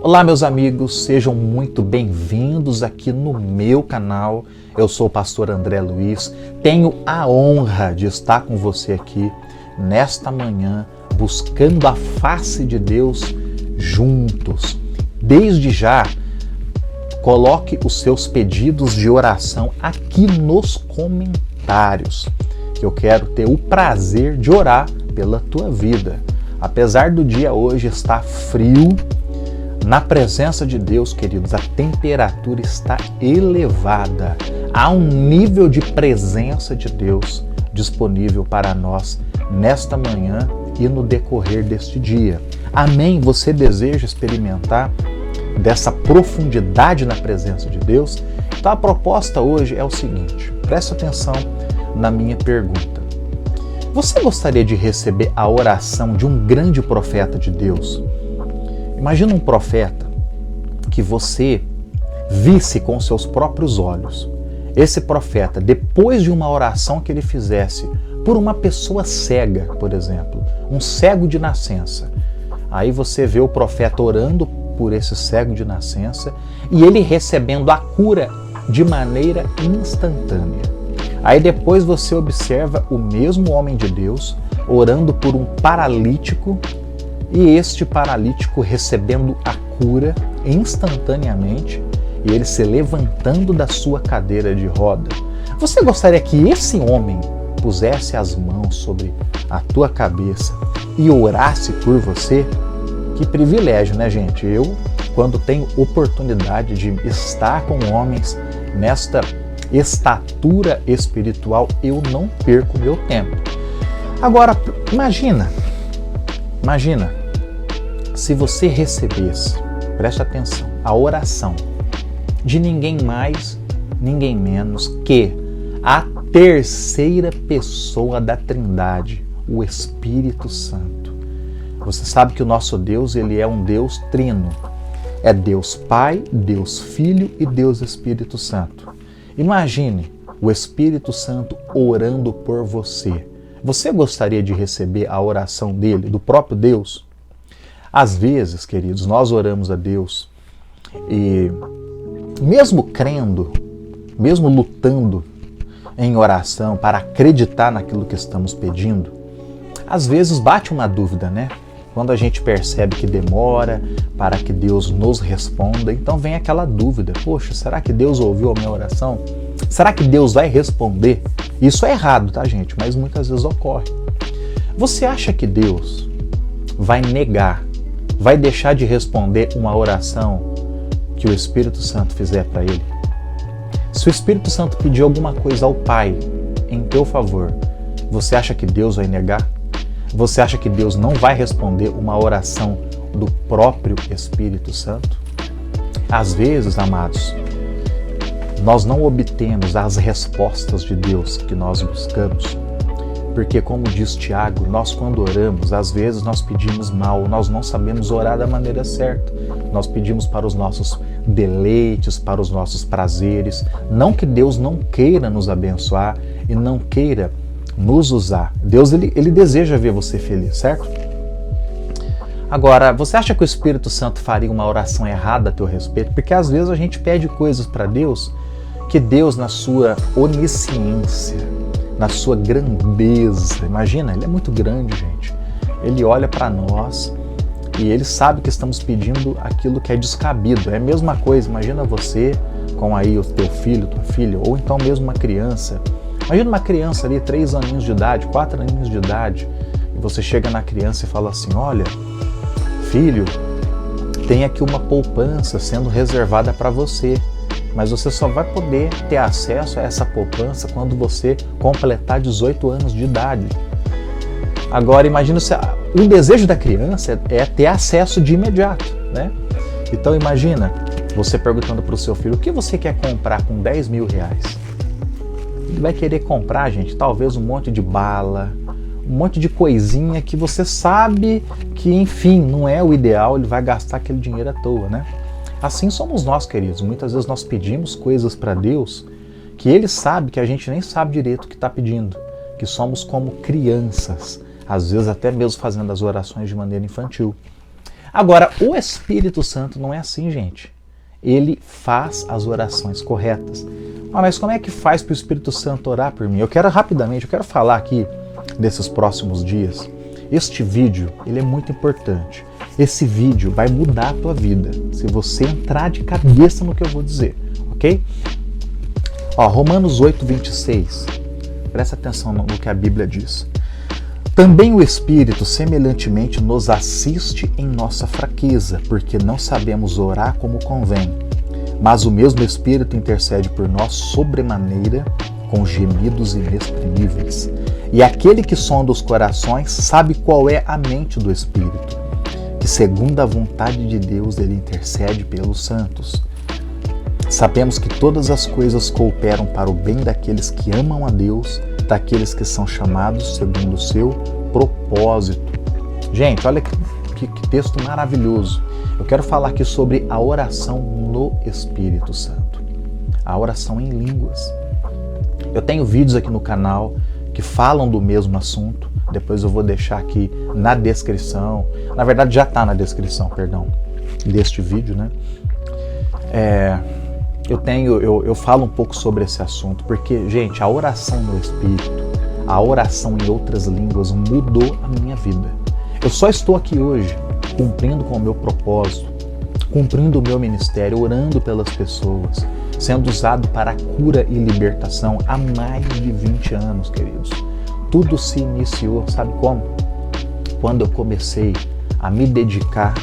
Olá, meus amigos, sejam muito bem-vindos aqui no meu canal. Eu sou o pastor André Luiz, tenho a honra de estar com você aqui nesta manhã, buscando a face de Deus juntos. Desde já, coloque os seus pedidos de oração aqui nos comentários, que eu quero ter o prazer de orar pela tua vida. Apesar do dia hoje estar frio, na presença de Deus, queridos, a temperatura está elevada. Há um nível de presença de Deus disponível para nós nesta manhã e no decorrer deste dia. Amém? Você deseja experimentar dessa profundidade na presença de Deus? Então a proposta hoje é o seguinte, preste atenção na minha pergunta. Você gostaria de receber a oração de um grande profeta de Deus? Imagina um profeta que você visse com seus próprios olhos. Esse profeta, depois de uma oração que ele fizesse por uma pessoa cega, por exemplo, um cego de nascença. Aí você vê o profeta orando por esse cego de nascença e ele recebendo a cura de maneira instantânea. Aí depois você observa o mesmo homem de Deus orando por um paralítico e este paralítico recebendo a cura instantaneamente e ele se levantando da sua cadeira de roda. Você gostaria que esse homem pusesse as mãos sobre a tua cabeça e orasse por você? Que privilégio, né, gente? Eu, quando tenho oportunidade de estar com homens nesta estatura espiritual, eu não perco meu tempo. Agora, imagina se você recebesse, preste atenção, a oração de ninguém mais, ninguém menos que a terceira pessoa da Trindade, o Espírito Santo. Você sabe que o nosso Deus, ele é um Deus trino. É Deus Pai, Deus Filho e Deus Espírito Santo. Imagine o Espírito Santo orando por você. Você gostaria de receber a oração dele, do próprio Deus? Às vezes, queridos, nós oramos a Deus e mesmo crendo, mesmo lutando em oração para acreditar naquilo que estamos pedindo, às vezes bate uma dúvida, né? Quando a gente percebe que demora para que Deus nos responda, então vem aquela dúvida, poxa, será que Deus ouviu a minha oração? Será que Deus vai responder? Isso é errado, tá, gente? Mas muitas vezes ocorre. Você acha que Deus vai negar, vai deixar de responder uma oração que o Espírito Santo fizer para ele? Se o Espírito Santo pedir alguma coisa ao Pai em teu favor, você acha que Deus vai negar? Você acha que Deus não vai responder uma oração do próprio Espírito Santo? Às vezes, amados, nós não obtemos as respostas de Deus que nós buscamos, porque, como diz Tiago, nós quando oramos, às vezes nós pedimos mal, nós não sabemos orar da maneira certa. Nós pedimos para os nossos deleites, para os nossos prazeres. Não que Deus não queira nos abençoar e não queira nos usar. Deus, ele deseja ver você feliz, certo? Agora, você acha que o Espírito Santo faria uma oração errada a teu respeito? Porque às vezes a gente pede coisas para Deus que Deus, na sua onisciência, na sua grandeza, imagina, ele é muito grande, gente. Ele olha para nós e ele sabe que estamos pedindo aquilo que é descabido. É a mesma coisa, imagina você com aí o teu filho, tua filha, ou então mesmo uma criança. Imagina uma criança ali, 3 aninhos de idade, 4 aninhos de idade, e você chega na criança e fala assim, olha, filho, tem aqui uma poupança sendo reservada para você, mas você só vai poder ter acesso a essa poupança quando você completar 18 anos de idade. Agora, imagina se o desejo da criança é ter acesso de imediato, né? Então, imagina você perguntando para o seu filho, o que você quer comprar com 10 mil reais? Ele vai querer comprar, gente, talvez um monte de bala, um monte de coisinha que você sabe que, enfim, não é o ideal, ele vai gastar aquele dinheiro à toa, né? Assim somos nós, queridos. Muitas vezes nós pedimos coisas para Deus que Ele sabe que a gente nem sabe direito o que está pedindo, que somos como crianças, às vezes até mesmo fazendo as orações de maneira infantil. Agora, o Espírito Santo não é assim, gente. Ele faz as orações corretas. Mas como é que faz para o Espírito Santo orar por mim? Eu quero falar aqui nesses próximos dias. Este vídeo, ele é muito importante. Esse vídeo vai mudar a tua vida, se você entrar de cabeça no que eu vou dizer, ok? Romanos 8:26. Presta atenção no que a Bíblia diz. Também o Espírito semelhantemente nos assiste em nossa fraqueza, porque não sabemos orar como convém. Mas o mesmo Espírito intercede por nós sobremaneira, com gemidos inexprimíveis. E aquele que sonda os corações sabe qual é a mente do Espírito, que segundo a vontade de Deus ele intercede pelos santos. Sabemos que todas as coisas cooperam para o bem daqueles que amam a Deus, daqueles que são chamados segundo o seu propósito. Gente, olha que texto maravilhoso. Eu quero falar aqui sobre a oração no Espírito Santo. A oração em línguas. Eu tenho vídeos aqui no canal que falam do mesmo assunto. Depois eu vou deixar aqui na descrição. Na verdade já está na descrição, deste vídeo, né? Eu falo um pouco sobre esse assunto, porque, gente, a oração no Espírito, a oração em outras línguas mudou a minha vida. Eu só estou aqui hoje cumprindo com o meu propósito, cumprindo o meu ministério, orando pelas pessoas, sendo usado para a cura e libertação há mais de 20 anos, queridos. Tudo se iniciou, sabe como? Quando eu comecei a me dedicar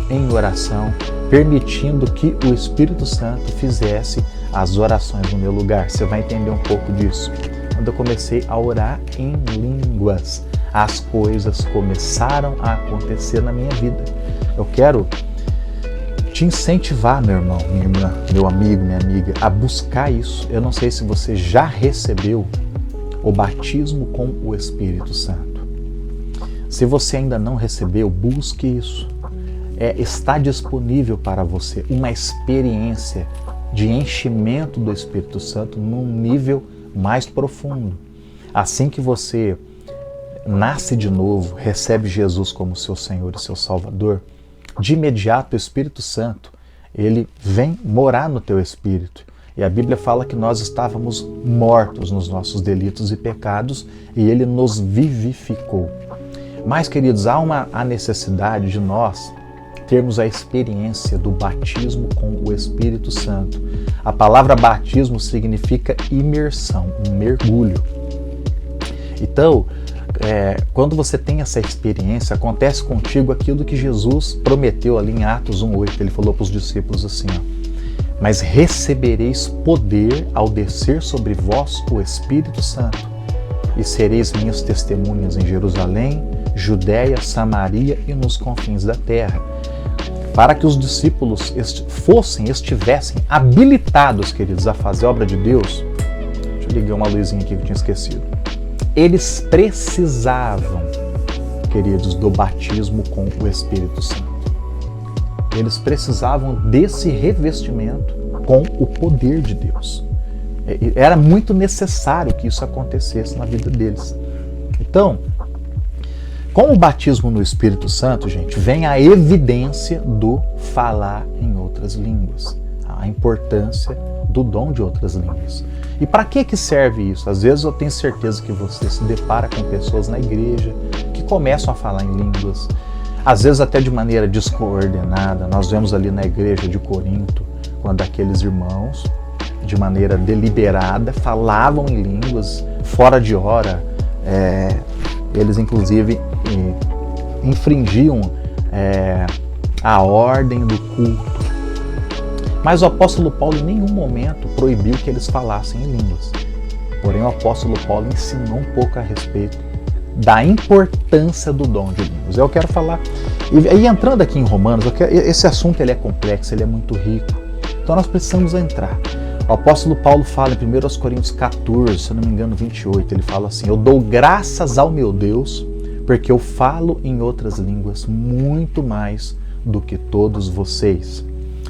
em oração, permitindo que o Espírito Santo fizesse as orações no meu lugar. Você vai entender um pouco disso. Quando eu comecei a orar em línguas, as coisas começaram a acontecer na minha vida. Eu quero te incentivar, meu irmão, minha irmã, meu amigo, minha amiga, a buscar isso. Eu não sei se você já recebeu o batismo com o Espírito Santo. Se você ainda não recebeu, busque isso. Está disponível para você uma experiência de enchimento do Espírito Santo num nível mais profundo. Assim que você nasce de novo, recebe Jesus como seu Senhor e seu Salvador, de imediato o Espírito Santo, ele vem morar no teu espírito. E a Bíblia fala que nós estávamos mortos nos nossos delitos e pecados e ele nos vivificou. Mas, queridos, há necessidade de nós termos a experiência do batismo com o Espírito Santo. A palavra batismo significa imersão, um mergulho. Então, quando você tem essa experiência, acontece contigo aquilo que Jesus prometeu ali em Atos 1:8. Ele falou para os discípulos assim, mas recebereis poder ao descer sobre vós o Espírito Santo, e sereis minhas testemunhas em Jerusalém, Judéia, Samaria e nos confins da terra. Para que os discípulos estivessem habilitados, queridos, a fazer a obra de Deus. Deixa eu ligar uma luzinha aqui que eu tinha esquecido. Eles precisavam, queridos, do batismo com o Espírito Santo. Eles precisavam desse revestimento com o poder de Deus. Era muito necessário que isso acontecesse na vida deles. Então, com o batismo no Espírito Santo, gente, vem a evidência do falar em outras línguas. A importância do dom de outras línguas. E para que serve isso? Às vezes eu tenho certeza que você se depara com pessoas na igreja que começam a falar em línguas, às vezes até de maneira descoordenada. Nós vemos ali na igreja de Corinto, quando aqueles irmãos, de maneira deliberada, falavam em línguas, fora de hora. Eles inclusive infringiam a ordem do culto. Mas o apóstolo Paulo em nenhum momento proibiu que eles falassem em línguas. Porém, o apóstolo Paulo ensinou um pouco a respeito da importância do dom de línguas. Eu quero falar, e entrando aqui em Romanos, esse assunto ele é complexo, ele é muito rico. Então nós precisamos entrar. O apóstolo Paulo fala em 1 Coríntios 14, se eu não me engano 28, ele fala assim: eu dou graças ao meu Deus, porque eu falo em outras línguas muito mais do que todos vocês.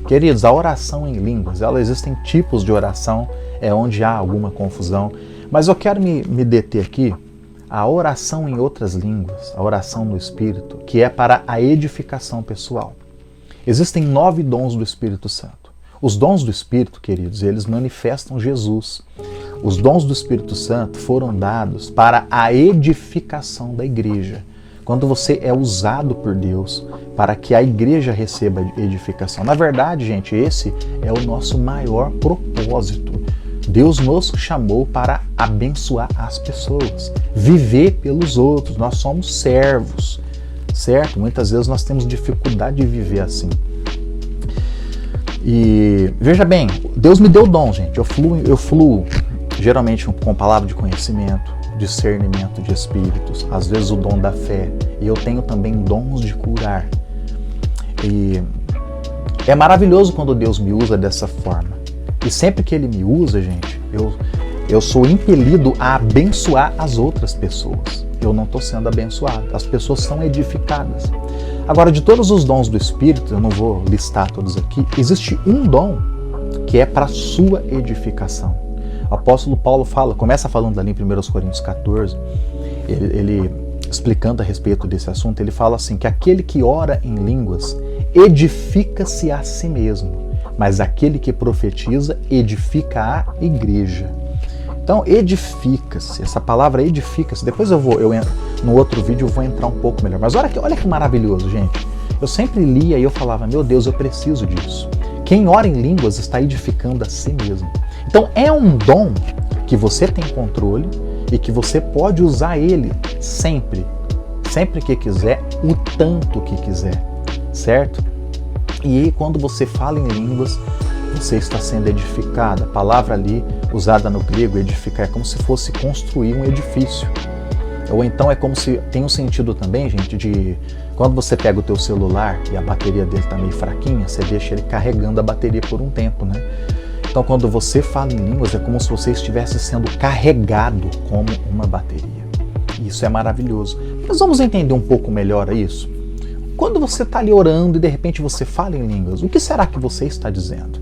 Queridos, a oração em línguas, existem tipos de oração onde há alguma confusão, mas eu quero me deter aqui a oração em outras línguas, a oração no Espírito, que é para a edificação pessoal. Existem 9 dons do Espírito Santo. Os dons do Espírito, queridos, eles manifestam Jesus. Os dons do Espírito Santo foram dados para a edificação da igreja. Quando você é usado por Deus para que a igreja receba edificação. Na verdade, gente, esse é o nosso maior propósito. Deus nos chamou para abençoar as pessoas, viver pelos outros. Nós somos servos, certo? Muitas vezes nós temos dificuldade de viver assim. E veja bem, Deus me deu dom, gente. Eu fluo geralmente com palavra de conhecimento, discernimento de espíritos, às vezes o dom da fé. E eu tenho também dons de curar. E é maravilhoso quando Deus me usa dessa forma. E sempre que Ele me usa, gente, eu sou impelido a abençoar as outras pessoas. Eu não estou sendo abençoado. As pessoas são edificadas. Agora, de todos os dons do Espírito, eu não vou listar todos aqui, existe um dom que é para a sua edificação. O apóstolo Paulo começa falando ali em 1 Coríntios 14, ele explicando a respeito desse assunto, ele fala assim, que aquele que ora em línguas edifica-se a si mesmo, mas aquele que profetiza edifica a igreja. Então, edifica-se, essa palavra edifica-se, depois no outro vídeo eu vou entrar um pouco melhor, mas olha que maravilhoso, gente. Eu sempre lia e eu falava, meu Deus, eu preciso disso. Quem ora em línguas está edificando a si mesmo. Então, é um dom que você tem controle e que você pode usar ele sempre que quiser, o tanto que quiser, certo? E quando você fala em línguas, você está sendo edificado. A palavra ali, usada no grego, edificar, é como se fosse construir um edifício. Ou então é como se, tem um sentido também, gente, de quando você pega o teu celular e a bateria dele está meio fraquinha, você deixa ele carregando a bateria por um tempo, né? Então quando você fala em línguas, é como se você estivesse sendo carregado como uma bateria. Isso é maravilhoso. Mas vamos entender um pouco melhor isso? Quando você está ali orando e de repente você fala em línguas, o que será que você está dizendo?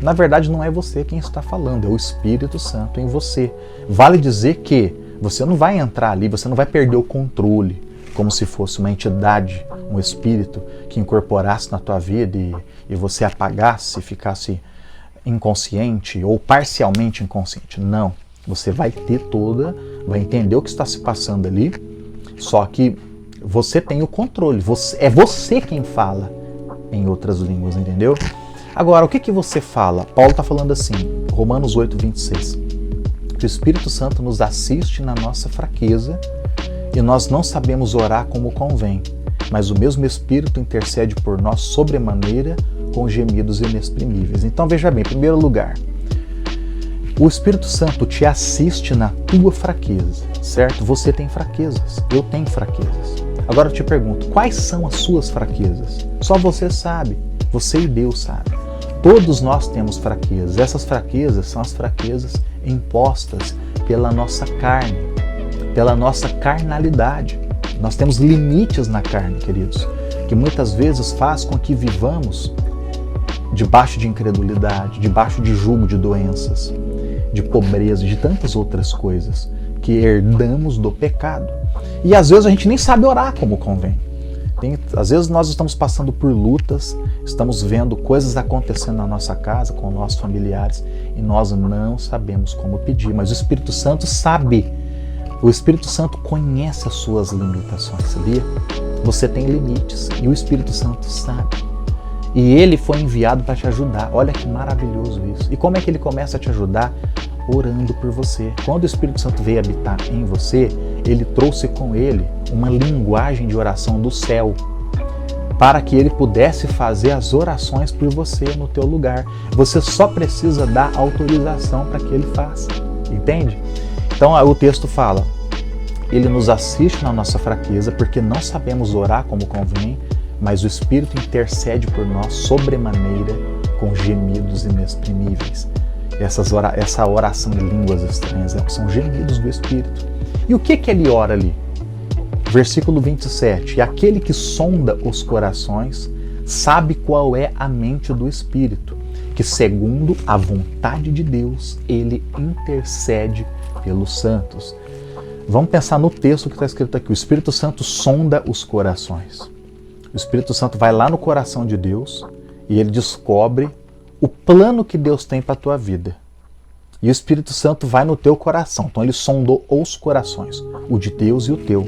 Na verdade não é você quem está falando, é o Espírito Santo em você. Vale dizer que você não vai entrar ali, você não vai perder o controle, como se fosse uma entidade, um espírito que incorporasse na tua vida e você apagasse, ficasse inconsciente ou parcialmente inconsciente. Não, você vai entender o que está se passando ali, só que você tem o controle, é você quem fala em outras línguas, entendeu? Agora, o que você fala? Paulo está falando assim, Romanos 8, 26, que o Espírito Santo nos assiste na nossa fraqueza e nós não sabemos orar como convém, mas o mesmo Espírito intercede por nós sobremaneira com gemidos inexprimíveis. Então veja bem, em primeiro lugar, o Espírito Santo te assiste na tua fraqueza, certo? Você tem fraquezas, eu tenho fraquezas. Agora eu te pergunto, quais são as suas fraquezas? Só você sabe, você e Deus sabem. Todos nós temos fraquezas. Essas fraquezas são as fraquezas impostas pela nossa carne, pela nossa carnalidade. Nós temos limites na carne, queridos, que muitas vezes faz com que vivamos debaixo de incredulidade, debaixo de jugo de doenças, de pobreza, de tantas outras coisas que herdamos do pecado. E às vezes a gente nem sabe orar como convém. Às vezes nós estamos passando por lutas, estamos vendo coisas acontecendo na nossa casa, com nossos familiares, e nós não sabemos como pedir, mas o Espírito Santo sabe. O Espírito Santo conhece as suas limitações, sabia? Você tem limites e o Espírito Santo sabe. E ele foi enviado para te ajudar. Olha que maravilhoso isso. E como é que ele começa a te ajudar? Orando por você. Quando o Espírito Santo veio habitar em você, ele trouxe com ele uma linguagem de oração do céu, para que ele pudesse fazer as orações por você no teu lugar. Você só precisa dar autorização para que ele faça. Entende? Então o texto fala, ele nos assiste na nossa fraqueza, porque não sabemos orar como convém, mas o Espírito intercede por nós sobremaneira com gemidos inexprimíveis. Essa oração em línguas estranhas são gemidos do Espírito. E o que ele ora ali? Versículo 27. E aquele que sonda os corações sabe qual é a mente do Espírito, que segundo a vontade de Deus, ele intercede pelos santos. Vamos pensar no texto que está escrito aqui. O Espírito Santo sonda os corações. O Espírito Santo vai lá no coração de Deus e ele descobre o plano que Deus tem para a tua vida. E o Espírito Santo vai no teu coração. Então ele sondou os corações, o de Deus e o teu.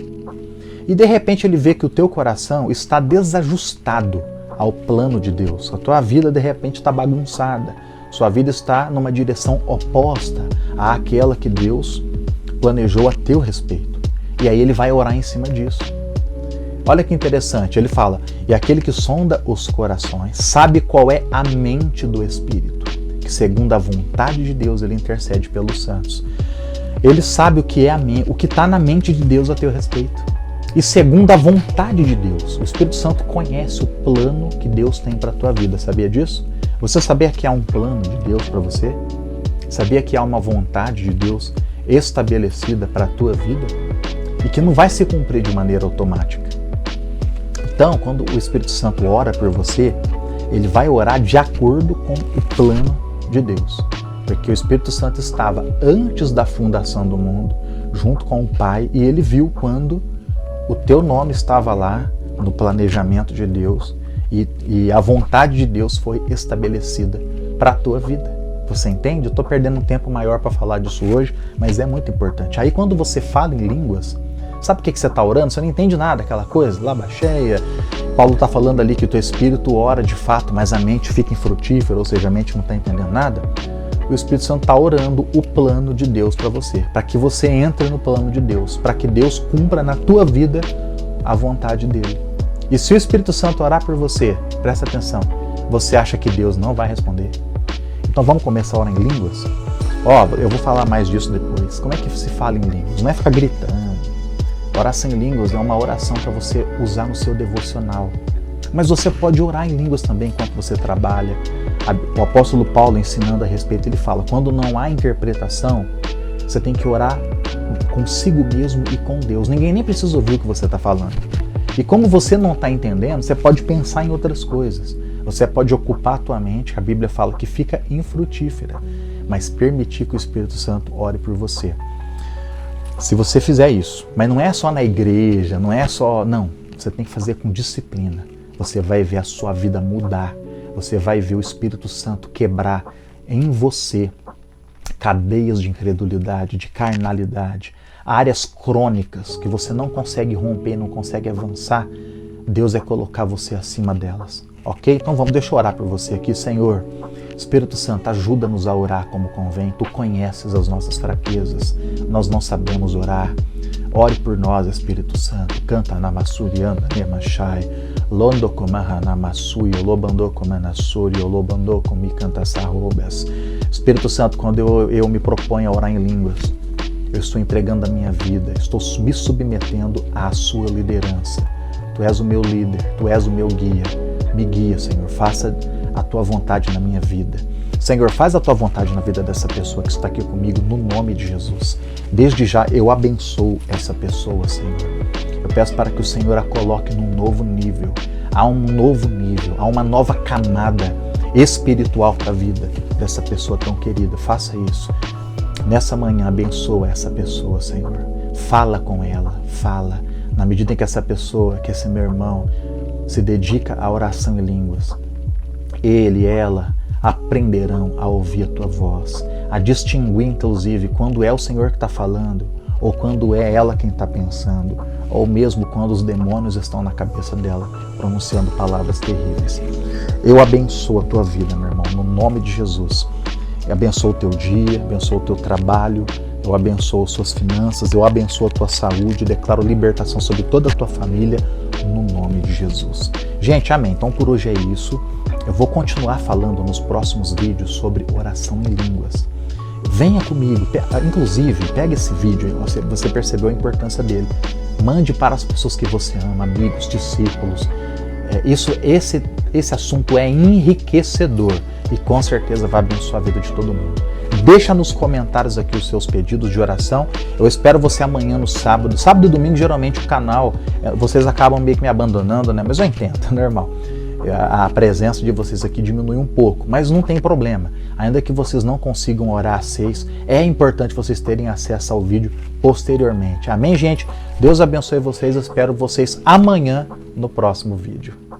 E de repente ele vê que o teu coração está desajustado ao plano de Deus. A tua vida de repente está bagunçada. Sua vida está numa direção oposta àquela que Deus planejou a teu respeito. E aí ele vai orar em cima disso. Olha que interessante, ele fala, e aquele que sonda os corações sabe qual é a mente do Espírito, que segundo a vontade de Deus ele intercede pelos santos. Ele sabe o que é o que está na mente de Deus a teu respeito. E segundo a vontade de Deus, o Espírito Santo conhece o plano que Deus tem para a tua vida, sabia disso? Você sabia que há um plano de Deus para você? Sabia que há uma vontade de Deus estabelecida para a tua vida? E que não vai se cumprir de maneira automática. Então, quando o Espírito Santo ora por você, ele vai orar de acordo com o plano de Deus. Porque o Espírito Santo estava antes da fundação do mundo, junto com o Pai, e ele viu quando o teu nome estava lá no planejamento de Deus e a vontade de Deus foi estabelecida para a tua vida. Você entende? Eu estou perdendo um tempo maior para falar disso hoje, mas é muito importante. Aí quando você fala em línguas, sabe por que você está orando? Você não entende nada, aquela coisa, laba cheia. Paulo está falando ali que o teu espírito ora de fato, mas a mente fica infrutífera, ou seja, a mente não está entendendo nada. O Espírito Santo está orando o plano de Deus para você, para que você entre no plano de Deus, para que Deus cumpra na tua vida a vontade dele. E se o Espírito Santo orar por você, presta atenção, você acha que Deus não vai responder? Então vamos começar a orar em línguas? Eu vou falar mais disso depois. Como é que se fala em línguas? Não é ficar gritando. Oração em línguas é uma oração para você usar no seu devocional. Mas você pode orar em línguas também enquanto você trabalha. O apóstolo Paulo, ensinando a respeito, ele fala, quando não há interpretação, você tem que orar consigo mesmo e com Deus. Ninguém nem precisa ouvir o que você está falando. E como você não está entendendo, você pode pensar em outras coisas. Você pode ocupar a tua mente, a Bíblia fala que fica infrutífera, mas permitir que o Espírito Santo ore por você. Se você fizer isso, mas não é só na igreja, não, você tem que fazer com disciplina. Você vai ver a sua vida mudar, você vai ver o Espírito Santo quebrar em você cadeias de incredulidade, de carnalidade, áreas crônicas que você não consegue romper, não consegue avançar. Deus vai colocar você acima delas. Ok? Então deixa eu orar por você aqui, Senhor. Espírito Santo, ajuda-nos a orar como convém. Tu conheces as nossas fraquezas. Nós não sabemos orar. Ore por nós, Espírito Santo. Canta namassurianda nemachai. Londo komaha namassui, olobando komanasuri, olobando komi canta sarrobas. Espírito Santo, quando eu me proponho a orar em línguas, eu estou entregando a minha vida, estou me submetendo à sua liderança. Tu és o meu líder, tu és o meu guia. Me guia, Senhor, faça a tua vontade na minha vida. Senhor, faz a tua vontade na vida dessa pessoa que está aqui comigo, no nome de Jesus. Desde já eu abençoo essa pessoa, Senhor. Eu peço para que o Senhor a coloque num novo nível. Há um novo nível, há uma nova camada espiritual para a vida dessa pessoa tão querida. Faça isso. Nessa manhã, abençoa essa pessoa, Senhor. Fala com ela, fala. Na medida em que essa pessoa, que esse meu irmão, se dedica à oração em línguas, ele e ela aprenderão a ouvir a tua voz, a distinguir, inclusive, quando é o Senhor que está falando, ou quando é ela quem está pensando, ou mesmo quando os demônios estão na cabeça dela, pronunciando palavras terríveis. Eu abençoo a tua vida, meu irmão, no nome de Jesus. Eu abençoo o teu dia, abençoo o teu trabalho, eu abençoo suas finanças, eu abençoo a tua saúde, declaro libertação sobre toda a tua família, no nome de Jesus. Gente, amém. Então por hoje é isso. Eu vou continuar falando nos próximos vídeos sobre oração em línguas. Venha comigo, inclusive, pega esse vídeo, você percebeu a importância dele. Mande para as pessoas que você ama, amigos, discípulos. Esse assunto é enriquecedor e com certeza vai abençoar a vida de todo mundo. Deixa nos comentários aqui os seus pedidos de oração. Eu espero você amanhã no sábado. Sábado e domingo, geralmente, o canal, vocês acabam meio que me abandonando, né? Mas eu entendo, é normal. a presença de vocês aqui diminui um pouco, mas não tem problema. Ainda que vocês não consigam orar às 6, é importante vocês terem acesso ao vídeo posteriormente. Amém, gente? Deus abençoe vocês, eu espero vocês amanhã no próximo vídeo.